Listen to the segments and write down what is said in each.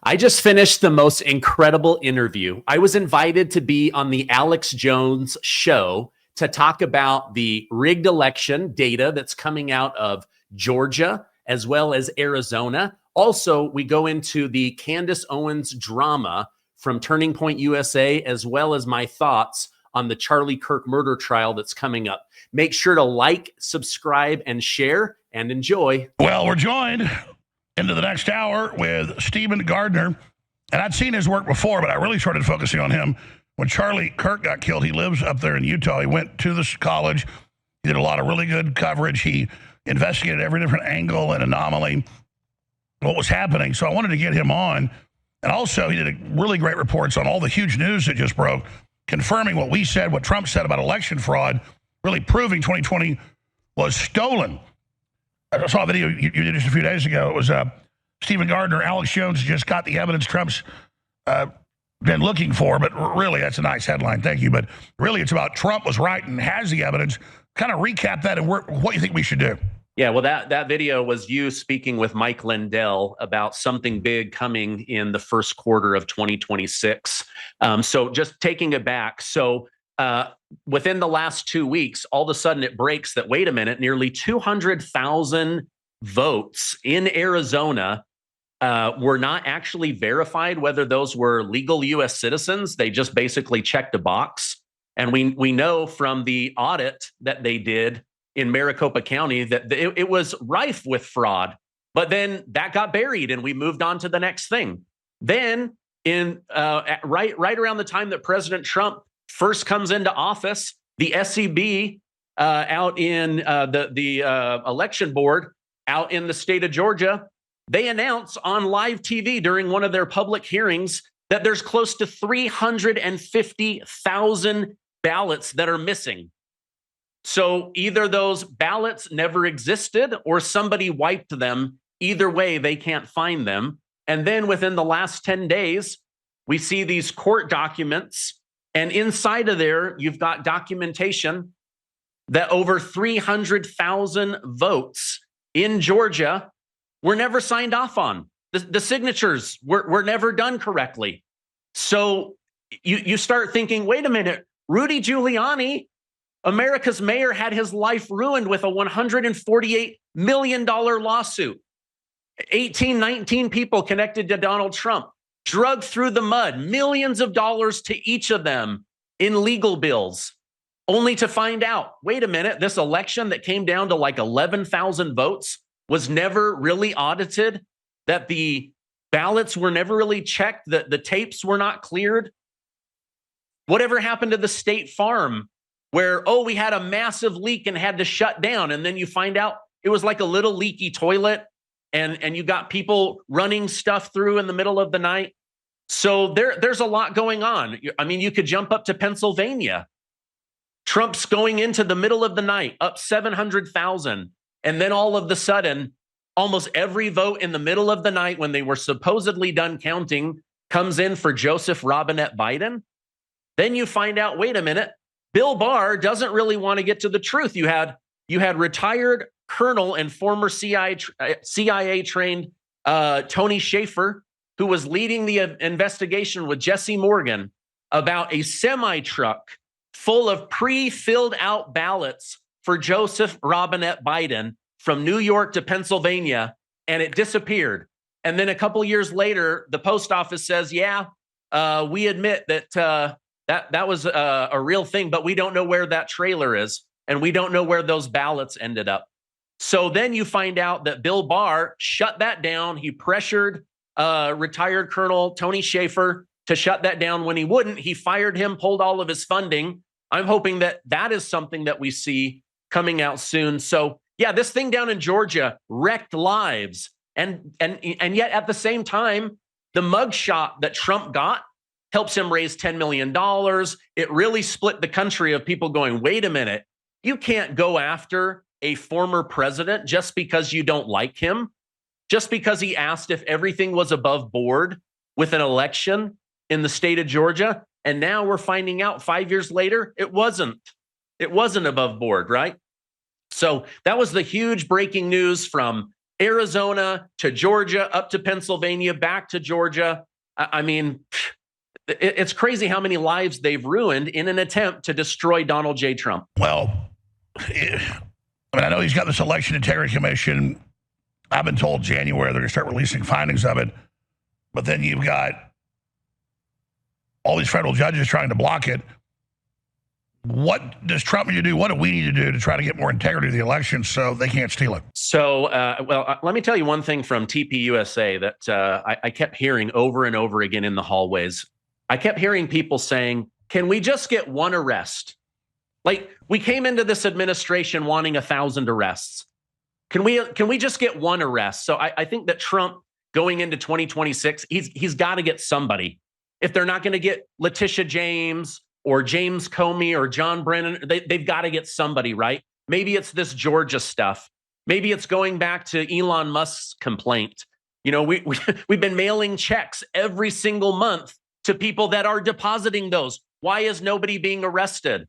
I just finished the most incredible interview. I was invited to be on the Alex Jones show to talk about the rigged election data that's coming out of Georgia as well as Arizona. Also, we go into the Candace Owens drama from Turning Point USA, as well as my thoughts on the Charlie Kirk murder trial that's coming up. Make sure to like, subscribe, and share, and enjoy. Well, we're joined into the next hour with Stephen Gardner. And I'd seen his work before, but I really started focusing on him when Charlie Kirk got killed. He lives up there in Utah. He went to this college. He did a lot of really good coverage. He investigated every different angle and anomaly, what was happening. So I wanted to get him on. And also, he did really great reports on all the huge news that just broke, confirming what we said, what Trump said about election fraud, really proving 2020 was stolen. I saw a video you did just a few days ago. It was Stephen Gardner, Alex Jones just got the evidence Trump's been looking for. But really, that's a nice headline. Thank you. But really, it's about Trump was right and has the evidence. Kind of recap that and what you think we should do. Yeah, well, that video was you speaking with Mike Lindell about something big coming in the first quarter of 2026. So just taking it back. So within the last 2 weeks, all of a sudden it breaks that, wait a minute, nearly 200,000 votes in Arizona were not actually verified whether those were legal U.S. citizens. They just basically checked a box. And we know from the audit that they did in Maricopa County that it was rife with fraud. But then that got buried and we moved on to the next thing. Then in right around the time that President Trump first comes into office, the SEB out in the election board out in the state of Georgia, they announce on live TV during one of their public hearings that there's close to 350,000 ballots that are missing. So either those ballots never existed or somebody wiped them. Either way, they can't find them. And then within the last 10 days, we see these court documents. And inside of there, you've got documentation that over 300,000 votes in Georgia were never signed off on. The signatures were never done correctly. So you start thinking, wait a minute, Rudy Giuliani, America's mayor, had his life ruined with a $148 million lawsuit. 19 people connected to Donald Trump, drugged through the mud, millions of dollars to each of them in legal bills, only to find out, wait a minute, this election that came down to like 11,000 votes was never really audited, that the ballots were never really checked, that the tapes were not cleared. Whatever happened to the State Farm where, we had a massive leak and had to shut down. And then you find out it was like a little leaky toilet and you got people running stuff through in the middle of the night. So there's a lot going on. I mean, you could jump up to Pennsylvania. Trump's going into the middle of the night, up 700,000. And then all of a sudden, almost every vote in the middle of the night when they were supposedly done counting comes in for Joseph Robinette Biden. Then you find out, wait a minute, Bill Barr doesn't really want to get to the truth. You had retired colonel and former CIA trained Tony Shaffer, who was leading the investigation with Jesse Morgan about a semi-truck full of pre-filled out ballots for Joseph Robinette Biden from New York to Pennsylvania, and it disappeared. And then a couple years later, the post office says, we admit that that was a real thing, but we don't know where that trailer is, and we don't know where those ballots ended up. So then you find out that Bill Barr shut that down. He pressured retired Colonel Tony Shaffer to shut that down. When he wouldn't, he fired him, pulled all of his funding. I'm hoping that that is something that we see coming out soon. So yeah, this thing down in Georgia wrecked lives. And yet at the same time, the mugshot that Trump got helps him raise $10 million. It really split the country of people going, wait a minute, you can't go after a former president just because you don't like him, just because he asked if everything was above board with an election in the state of Georgia. And now we're finding out 5 years later, it wasn't above board, right? So that was the huge breaking news from Arizona to Georgia, up to Pennsylvania, back to Georgia. I mean, it's crazy how many lives they've ruined in an attempt to destroy Donald J. Trump. Well, I know he's got this election integrity commission. I've been told January they're going to start releasing findings of it. But then you've got all these federal judges trying to block it. What does Trump need to do? What do we need to do to try to get more integrity to the election so they can't steal it? So, let me tell you one thing from TPUSA that I kept hearing over and over again in the hallways. I kept hearing people saying, can we just get one arrest? Like, we came into this administration wanting 1,000 arrests. Can we just get one arrest? So I think that Trump going into 2026, he's got to get somebody. If they're not going to get Letitia James or James Comey or John Brennan, they've got to get somebody, right? Maybe it's this Georgia stuff. Maybe it's going back to Elon Musk's complaint. You know, we've been mailing checks every single month to people that are depositing those. Why is nobody being arrested?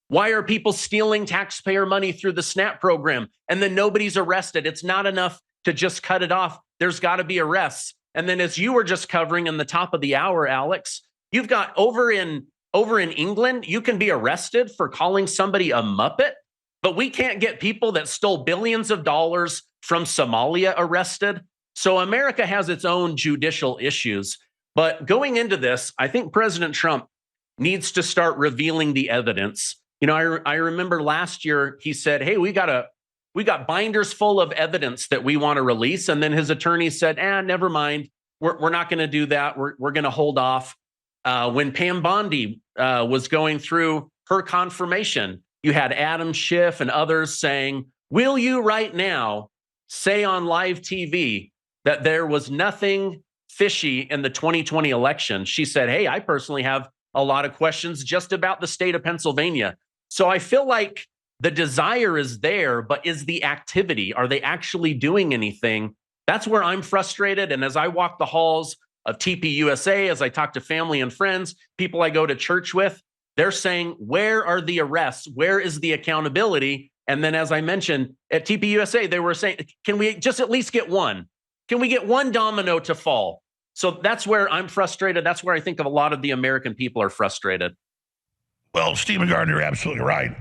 Why are people stealing taxpayer money through the SNAP program and then nobody's arrested? It's not enough to just cut it off. There's got to be arrests. And then, as you were just covering in the top of the hour, Alex, you've got over in England, you can be arrested for calling somebody a Muppet, but we can't get people that stole billions of dollars from Somalia arrested. So America has its own judicial issues. But going into this, I think President Trump needs to start revealing the evidence. You know, I remember last year he said, hey, we got binders full of evidence that we want to release. And then his attorney said, never mind. We're not going to do that. We're going to hold off. When Pam Bondi was going through her confirmation, you had Adam Schiff and others saying, will you right now say on live TV that there was nothing fishy in the 2020 election? She said, hey, I personally have a lot of questions just about the state of Pennsylvania. So I feel like the desire is there, but is the activity? Are they actually doing anything? That's where I'm frustrated. And as I walk the halls of TPUSA, as I talk to family and friends, people I go to church with, they're saying, where are the arrests? Where is the accountability? And then, as I mentioned, at TPUSA, they were saying, can we just at least get one? Can we get one domino to fall? So that's where I'm frustrated. That's where I think of a lot of the American people are frustrated. Well, Stephen Gardner, you're absolutely right.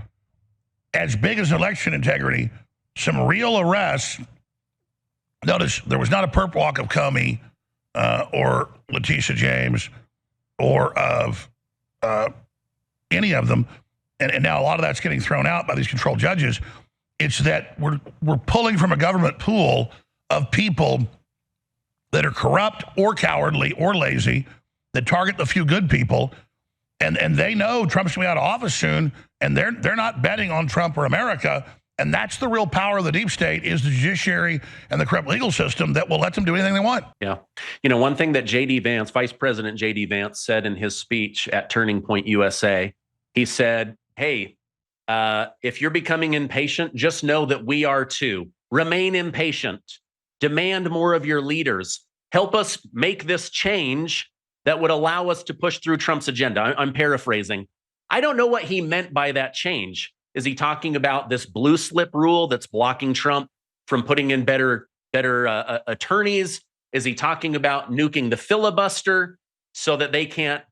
As big as election integrity, some real arrests. Notice there was not a perp walk of Comey or Letitia James or of any of them. And now a lot of that's getting thrown out by these controlled judges. It's that we're pulling from a government pool of people that are corrupt or cowardly or lazy, that target the few good people. And they know Trump's going to be out of office soon, and they're not betting on Trump or America. And that's the real power of the deep state, is the judiciary and the corrupt legal system that will let them do anything they want. Yeah. You know, one thing that J.D. Vance, Vice President J.D. Vance, said in his speech at Turning Point USA, he said, hey, if you're becoming impatient, just know that we are too. Remain impatient. Demand more of your leaders. Help us make this change that would allow us to push through Trump's agenda. I'm paraphrasing. I don't know what he meant by that change. Is he talking about this blue slip rule that's blocking Trump from putting in better attorneys? Is he talking about nuking the filibuster so that they can't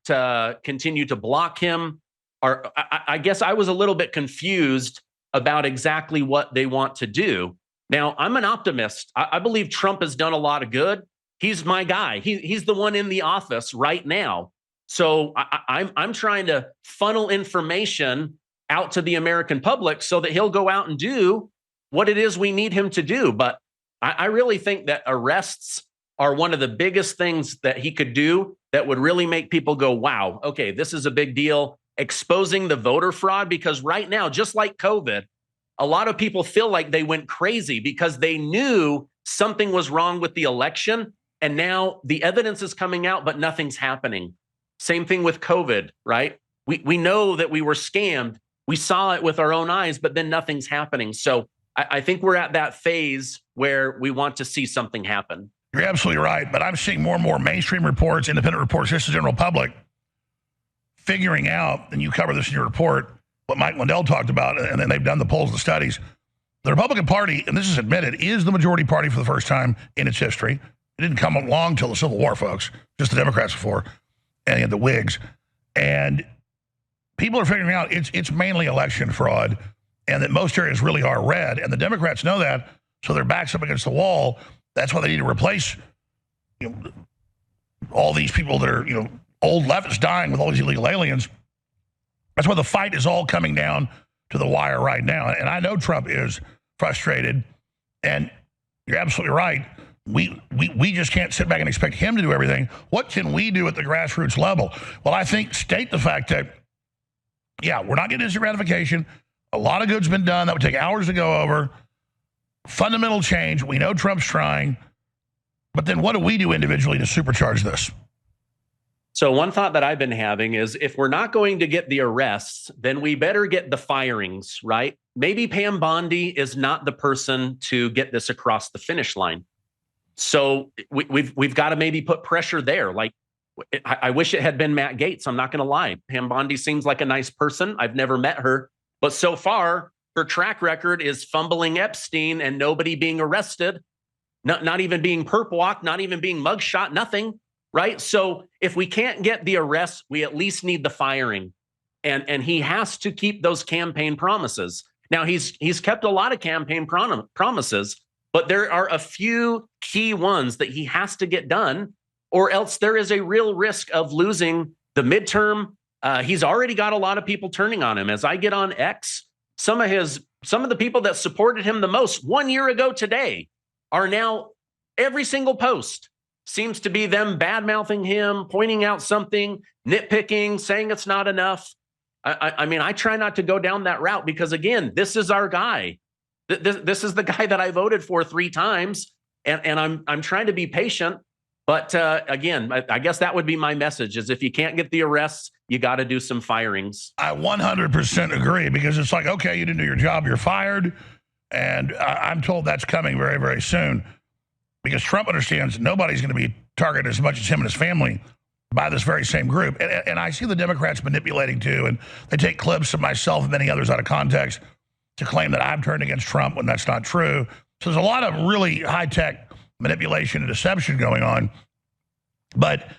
continue to block him? Or I guess I was a little bit confused about exactly what they want to do. Now, I'm an optimist. I believe Trump has done a lot of good. He's my guy. He's the one in the office right now. So I'm trying to funnel information out to the American public so that he'll go out and do what it is we need him to do. But I really think that arrests are one of the biggest things that he could do that would really make people go, wow, okay, this is a big deal. Exposing the voter fraud, because right now, just like COVID, a lot of people feel like they went crazy because they knew something was wrong with the election. And now the evidence is coming out, but nothing's happening. Same thing with COVID, right? We know that we were scammed. We saw it with our own eyes, but then nothing's happening. So I think we're at that phase where we want to see something happen. You're absolutely right. But I'm seeing more and more mainstream reports, independent reports, just the general public, figuring out, and you cover this in your report, what Mike Lindell talked about, and then they've done the polls and studies, The Republican Party, and this is admitted, is the majority party for the first time in its history. It didn't come along till the Civil War, folks, just the Democrats before, and the Whigs. And people are figuring out it's mainly election fraud, and that most areas really are red, and the Democrats know that, so their backs up against the wall. That's why they need to replace all these people that are, old leftists dying with all these illegal aliens. That's why the fight is all coming down to the wire right now. And I know Trump is frustrated, and you're absolutely right. We just can't sit back and expect him to do everything. What can we do at the grassroots level? Well, I think state the fact that, yeah, we're not getting instant gratification. A lot of good's been done. That would take hours to go over. Fundamental change. We know Trump's trying. But then what do we do individually to supercharge this? So one thought that I've been having is if we're not going to get the arrests, then we better get the firings, right? Maybe Pam Bondi is not the person to get this across the finish line. So we've got to maybe put pressure there. Like, I wish it had been Matt Gaetz. I'm not going to lie. Pam Bondi seems like a nice person. I've never met her. But so far, her track record is fumbling Epstein and nobody being arrested, not even being perp walked, not even being mugshot, nothing, right? So if we can't get the arrests, we at least need the firing. And he has to keep those campaign promises. Now, he's kept a lot of campaign promises, but there are a few key ones that he has to get done, or else there is a real risk of losing the midterm. He's already got a lot of people turning on him. As I get on X, some of the people that supported him the most 1 year ago today are now, every single post seems to be them bad-mouthing him, pointing out something, nitpicking, saying it's not enough. I mean, I try not to go down that route because, again, this is our guy. This is the guy that I voted for 3 times, and I'm trying to be patient. But again, I guess that would be my message: is if you can't get the arrests, you got to do some firings. I 100% agree, because it's like, okay, you didn't do your job, you're fired. And I'm told that's coming very, very soon, because Trump understands nobody's going to be targeted as much as him and his family by this very same group. And I see the Democrats manipulating too, and they take clips of myself and many others out of context to claim that I've turned against Trump when that's not true. So there's a lot of really high-tech manipulation and deception going on. But,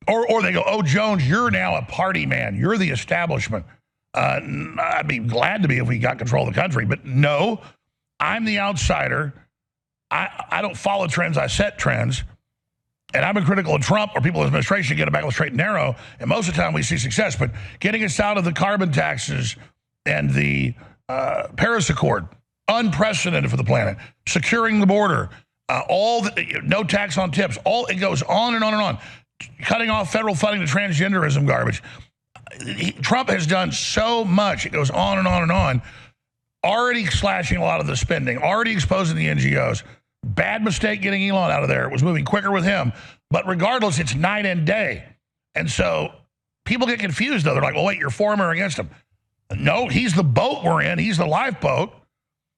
or they go, oh, Jones, you're now a party man. You're the establishment. I'd be glad to be if we got control of the country. But no, I'm the outsider. I don't follow trends. I set trends. And I've been critical of Trump or people in his administration get it back on the straight and narrow. And most of the time we see success. But getting us out of the carbon taxes and the Paris Accord, unprecedented for the planet, securing the border, no tax on tips, it goes on and on and on, cutting off federal funding to transgenderism garbage. Trump has done so much. It goes on and on and on, already slashing a lot of the spending, already exposing the NGOs. Bad mistake getting Elon out of there. It was moving quicker with him. But regardless, it's night and day. And so people get confused, though. They're like, well, wait, you're for him or against him? No, he's the boat we're in. He's the lifeboat.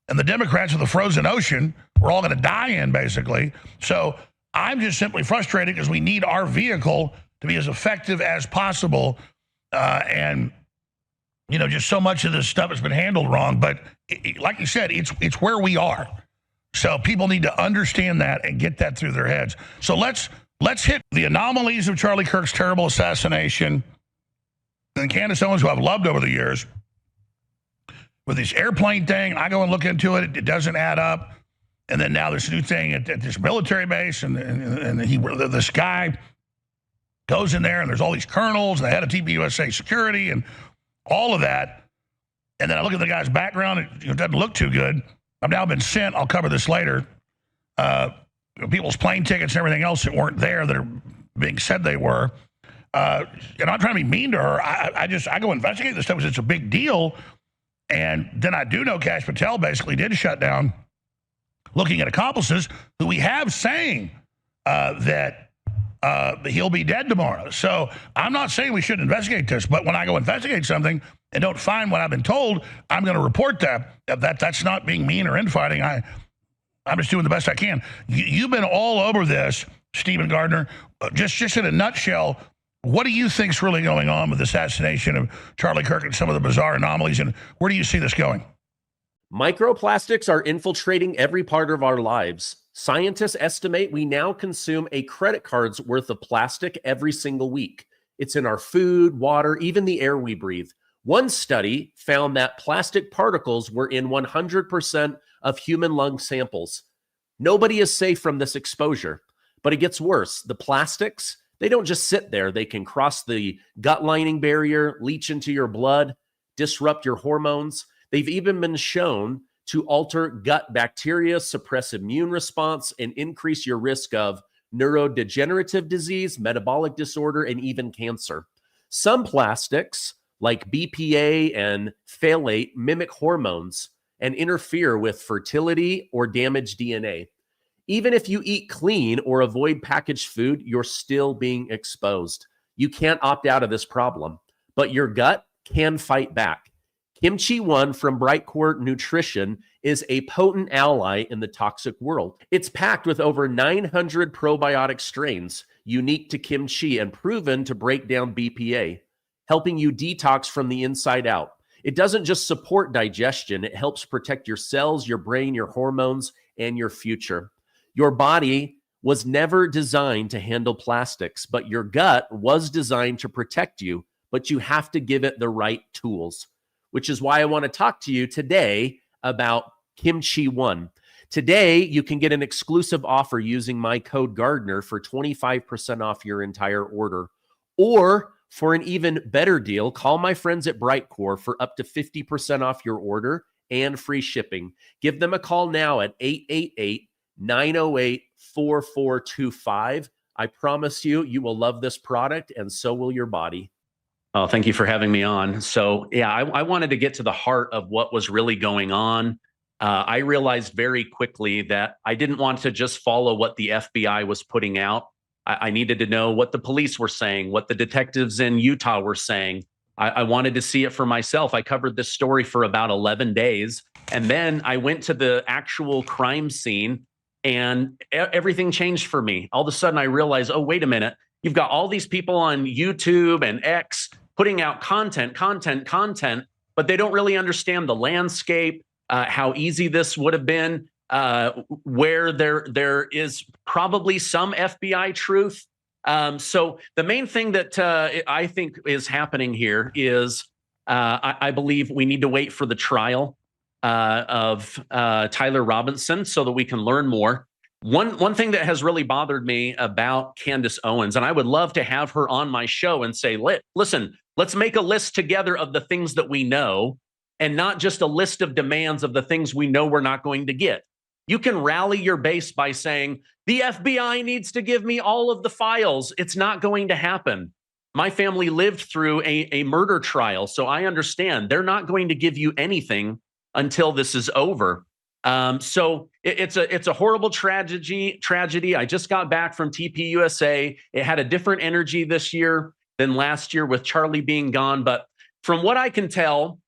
And the Democrats are the frozen ocean we're all going to die in, basically. So I'm just simply frustrated because we need our vehicle to be as effective as possible. And, just so much of this stuff has been handled wrong. But like you said, it's where we are. So people need to understand that and get that through their heads. So let's hit the anomalies of Charlie Kirk's terrible assassination and Candace Owens, who I've loved over the years. With this airplane thing, I go and look into it. It doesn't add up. And then now this new thing at this military base, and this guy goes in there, and there's all these colonels, and the head of TPUSA security, and all of that. And then I look at the guy's background. It doesn't look too good. I've now been sent, I'll cover this later, people's plane tickets and everything else that weren't there that are being said they were. And I'm not trying to be mean to her. I go investigate this stuff because it's a big deal. And then I do know Kash Patel basically did shut down looking at accomplices who we have saying that he'll be dead tomorrow. So I'm not saying we shouldn't investigate this, but when I go investigate something and don't find what I've been told, I'm going to report that. That's not being mean or infighting. I'm just doing the best I can. You've been all over this, Stephen Gardner. Just in a nutshell, what do you think's really going on with the assassination of Charlie Kirk and some of the bizarre anomalies, and where do you see this going? Microplastics are infiltrating every part of our lives. Scientists estimate we now consume a credit card's worth of plastic every single week. It's in our food, water, even the air we breathe. One study found that plastic particles were in 100% of human lung samples. Nobody is safe from this exposure, but it gets worse. The plastics, they don't just sit there. They can cross the gut lining barrier, leach into your blood, disrupt your hormones. They've even been shown to alter gut bacteria, suppress immune response, and increase your risk of neurodegenerative disease, metabolic disorder, and even cancer. Some plastics, like BPA and phthalate, mimic hormones and interfere with fertility or damage DNA. Even if you eat clean or avoid packaged food, you're still being exposed. You can't opt out of this problem, but your gut can fight back. Kimchi One from Brightcore Nutrition is a potent ally in the toxic world. It's packed with over 900 probiotic strains unique to kimchi and proven to break down BPA, helping you detox from the inside out. It doesn't just support digestion, it helps protect your cells, your brain, your hormones, and your future. Your body was never designed to handle plastics, but your gut was designed to protect you, but you have to give it the right tools, which is why I want to talk to you today about Kimchi One. Today, you can get an exclusive offer using my code Gardner for 25% off your entire order. Or for an even better deal, call my friends at Brightcore for up to 50% off your order and free shipping. Give them a call now at 888-908-4425. I promise you, you will love this product, and so will your body. Oh, thank you for having me on. So, yeah, I wanted to get to the heart of what was really going on. I realized very quickly that I didn't want to just follow what the FBI was putting out. I needed to know what the police were saying, what the detectives in Utah were saying. I wanted to see it for myself. I covered this story for about 11 days. And then I went to the actual crime scene and everything changed for me. All of a sudden I realized, oh, wait a minute. You've got all these people on YouTube and X putting out content, but they don't really understand the landscape, how easy this would have been, where there is probably some FBI truth. So the main thing that I think is happening here is I believe we need to wait for the trial of Tyler Robinson so that we can learn more. One thing that has really bothered me about Candace Owens, and I would love to have her on my show and say, listen, let's make a list together of the things that we know and not just a list of demands of the things we know we're not going to get. You can rally your base by saying, the FBI needs to give me all of the files. It's not going to happen. My family lived through a murder trial, so I understand they're not going to give you anything until this is over. So it's a horrible tragedy. I just got back from TPUSA. It had a different energy this year than last year with Charlie being gone. But from what I can tell,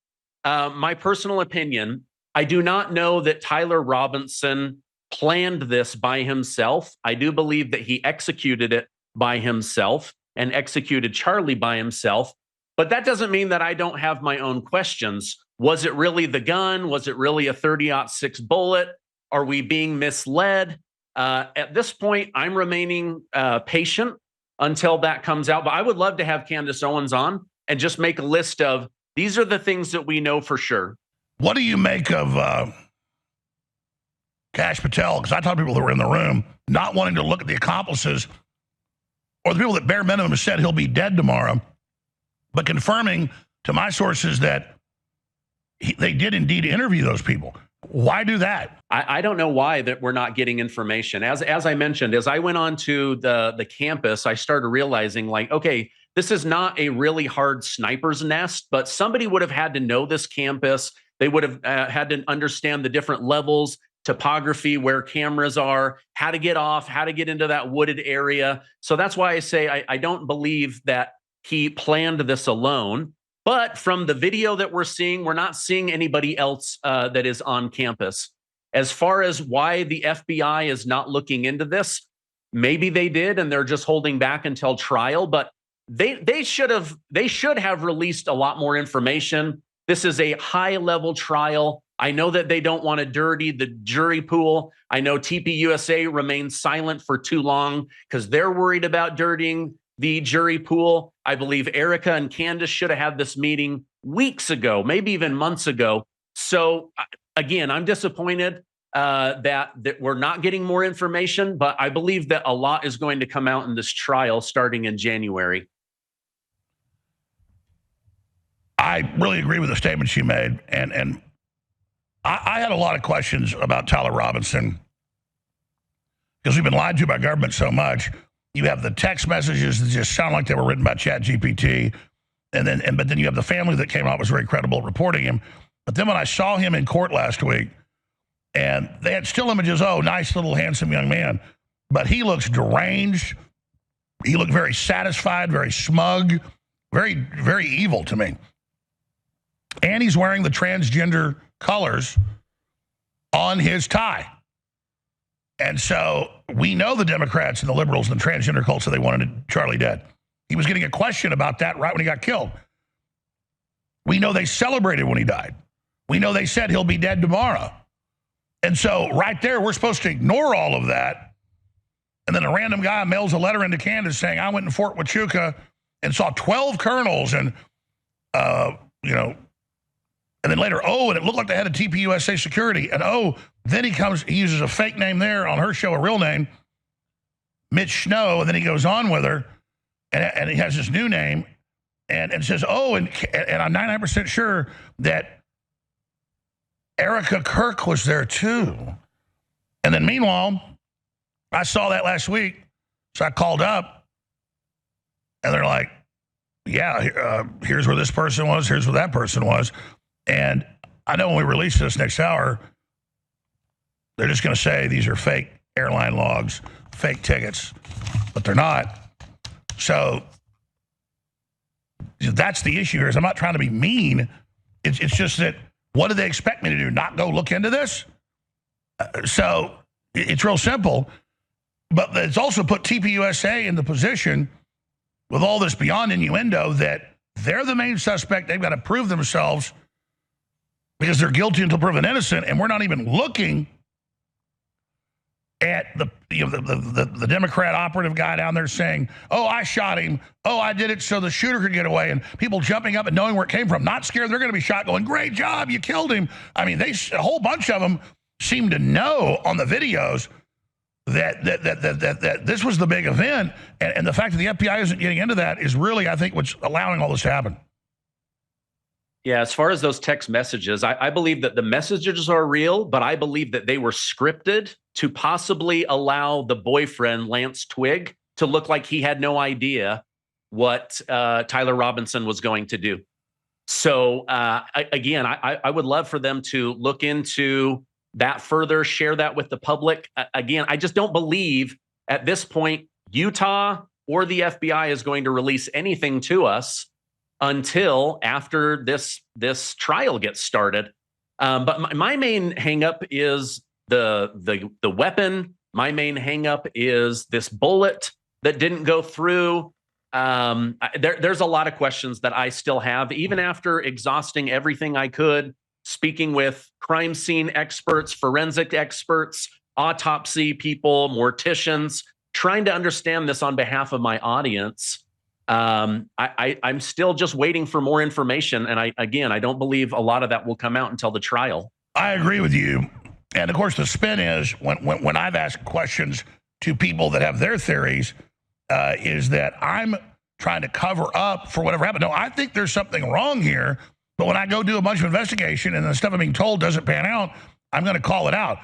my personal opinion, I do not know that Tyler Robinson planned this by himself. I do believe that he executed it by himself and executed Charlie by himself. But that doesn't mean that I don't have my own questions. Was it really the gun? Was it really a 30-06 bullet? Are we being misled? At this point, I'm remaining patient until that comes out. But I would love to have Candace Owens on and just make a list of these are the things that we know for sure. What do you make of Kash Patel? Because I talked to people that were in the room not wanting to look at the accomplices or the people that bare minimum said he'll be dead tomorrow, but confirming to my sources that they did indeed interview those people. Why do that? I don't know why that we're not getting information. As I mentioned, as I went on to the campus, I started realizing like, okay, this is not a really hard sniper's nest, but somebody would have had to know this campus. They would have had to understand the different levels, topography, where cameras are, how to get off, how to get into that wooded area. So that's why I say I don't believe that he planned this alone. But from the video that we're seeing, we're not seeing anybody else that is on campus. As far as why the FBI is not looking into this, maybe they did and they're just holding back until trial, but they should have released a lot more information. This is a high-level trial. I know that they don't want to dirty the jury pool. I know TPUSA remains silent for too long because they're worried about dirtying the jury pool. I believe Erica and Candace should have had this meeting weeks ago, maybe even months ago. So again, I'm disappointed that we're not getting more information, but I believe that a lot is going to come out in this trial starting in January. I really agree with the statements you made, and I had a lot of questions about Tyler Robinson because we've been lied to by government so much. You have the text messages that just sound like they were written by ChatGPT, but then you have the family that came out was very credible at reporting him. But then when I saw him in court last week, and they had still images, oh, nice little handsome young man, but he looks deranged. He looked very satisfied, very smug, very, very evil to me. And he's wearing the transgender colors on his tie. And so we know the Democrats and the liberals and the transgender cults that they wanted Charlie dead. He was getting a question about that right when he got killed. We know they celebrated when he died. We know they said he'll be dead tomorrow. And so right there, we're supposed to ignore all of that. And then a random guy mails a letter into Candace saying, I went in Fort Huachuca and saw 12 colonels and, and then later, and it looked like they had a TPUSA security. And then he uses a fake name there on her show, a real name, Mitch Snow. And then he goes on with her and he has this new name and says, and I'm 99% sure that Erica Kirk was there too. And then meanwhile, I saw that last week. So I called up and they're like, yeah, here's where this person was. Here's where that person was. And I know when we release this next hour, they're just going to say these are fake airline logs, fake tickets, but they're not. So that's the issue here. Is I'm not trying to be mean. It's just that what do they expect me to do? Not go look into this? So it's real simple. But it's also put TPUSA in the position with all this beyond innuendo that they're the main suspect. They've got to prove themselves because they're guilty until proven innocent, and we're not even looking at the Democrat operative guy down there saying, I shot him. I did it so the shooter could get away, and people jumping up and knowing where it came from, not scared they're going to be shot, going, great job, you killed him. I mean, a whole bunch of them seem to know on the videos that this was the big event, and the fact that the FBI isn't getting into that is really, I think, what's allowing all this to happen. Yeah, as far as those text messages, I believe that the messages are real, but I believe that they were scripted to possibly allow the boyfriend, Lance Twigg, to look like he had no idea what Tyler Robinson was going to do. So I would love for them to look into that further, share that with the public. Again, I just don't believe at this point Utah or the FBI is going to release anything to us until after this trial gets started. But my main hangup is the weapon. My main hangup is this bullet that didn't go through. There's a lot of questions that I still have, even after exhausting everything I could, speaking with crime scene experts, forensic experts, autopsy people, morticians, trying to understand this on behalf of my audience. I'm still just waiting for more information. And I don't believe a lot of that will come out until the trial. I agree with you. And of course, the spin is when I've asked questions to people that have their theories, is that I'm trying to cover up for whatever happened. No, I think there's something wrong here. But when I go do a bunch of investigation and the stuff I'm being told doesn't pan out, I'm going to call it out.